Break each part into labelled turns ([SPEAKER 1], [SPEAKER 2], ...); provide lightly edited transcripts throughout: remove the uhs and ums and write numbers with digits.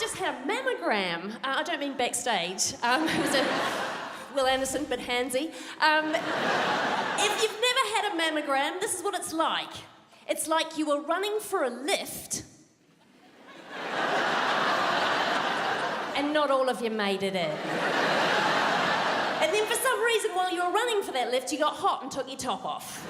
[SPEAKER 1] just had a mammogram. I don't mean backstage. It was a Will Anderson, but handsy. If you've never had a mammogram, this is what it's like. It's like you were running for a lift and not all of you made it in. And then for some reason, while you were running for that lift, you got hot and took your top off.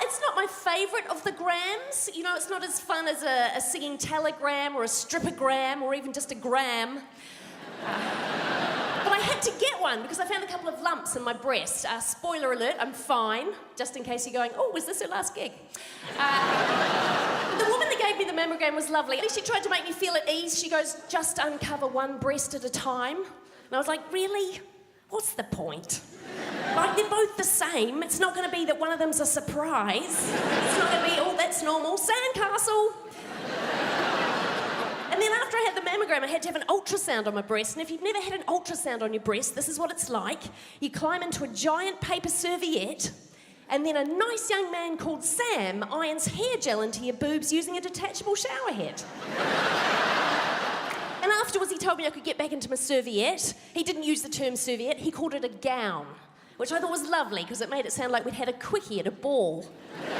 [SPEAKER 1] It's not my favourite of the grams. You know, it's not as fun as a singing telegram or a strippogram or even just a gram. But I had to get one because I found a couple of lumps in my breast. Spoiler alert, I'm fine, just in case you're going, oh, was this her last gig? The woman that gave me the mammogram was lovely. She tried to make me feel at ease. She goes, just uncover one breast at a time. And I was like, really? What's the point? Like, they're both the same. It's not going to be that one of them's a surprise. It's not going to be, oh, that's normal. Sandcastle. And then after I had the mammogram, I had to have an ultrasound on my breast. And if you've never had an ultrasound on your breast, this is what it's like. You climb into a giant paper serviette, and then a nice young man called Sam irons hair gel into your boobs using a detachable shower head. And afterwards, he told me I could get back into my serviette. He didn't use the term serviette, he called it a gown, which I thought was lovely because it made it sound like we'd had a quickie at a ball. The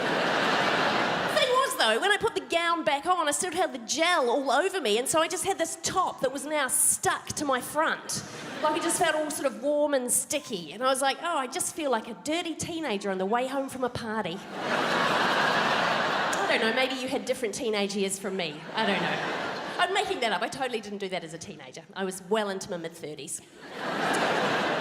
[SPEAKER 1] thing was, though, when I put the gown back on, I still had the gel all over me, and so I just had this top that was now stuck to my front. Like it just felt all sort of warm and sticky. And I was like, oh, I just feel like a dirty teenager on the way home from a party. I don't know, maybe you had different teenage years from me. I don't know. I'm making that up. I totally didn't do that as a teenager. I was well into my mid-30s.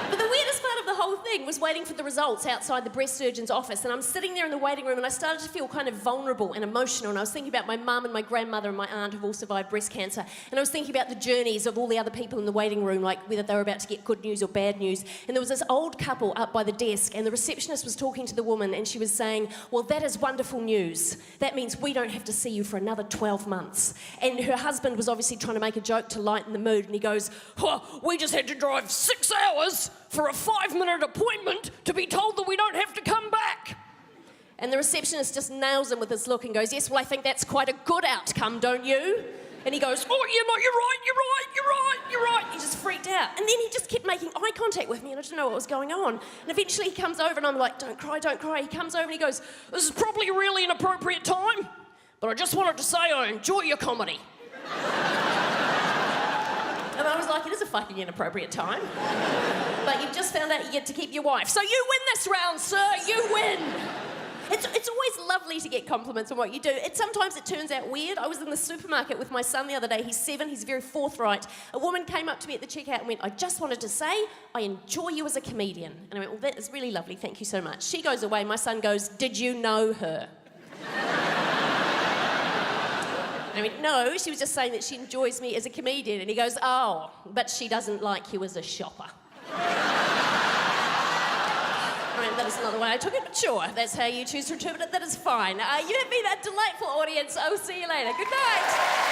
[SPEAKER 1] But the weirdest part of the whole thing was waiting for the results outside the breast surgeon's office, and I'm sitting there in the waiting room and I started to feel kind of vulnerable and emotional, and I was thinking about my mum and my grandmother and my aunt who've all survived breast cancer, and I was thinking about the journeys of all the other people in the waiting room, like whether they were about to get good news or bad news. And there was this old couple up by the desk, and the receptionist was talking to the woman, and she was saying, well, that is wonderful news. That means we don't have to see you for another 12 months. And her husband was obviously trying to make a joke to lighten the mood, and he goes, oh, we just had to drive 6 hours for a 5-minute appointment to be told that we don't have to come back. And the receptionist just nails him with his look and goes, yes, well, I think that's quite a good outcome, don't you? And he goes, oh, yeah, no, you're right. He just freaked out. And then he just kept making eye contact with me, and I didn't know what was going on. And eventually he comes over, and I'm like, don't cry. He comes over and he goes, this is probably a really inappropriate time, but I just wanted to say I enjoy your comedy. And I was like, it is a fucking inappropriate time. But you've just found out you get to keep your wife. So you win this round, sir, you win. It's always lovely to get compliments on what you do. Sometimes it turns out weird. I was in the supermarket with my son the other day. He's 7, he's very forthright. A woman came up to me at the checkout and went, I just wanted to say, I enjoy you as a comedian. And I went, well, that is really lovely, thank you so much. She goes away, my son goes, did you know her? I went, no, she was just saying that she enjoys me as a comedian. And he goes, oh, but she doesn't like you as a shopper. I mean, that is not the way I took it, but sure, that's how you choose to interpret it, that is fine. You have been a delightful audience. I will see you later. Good night.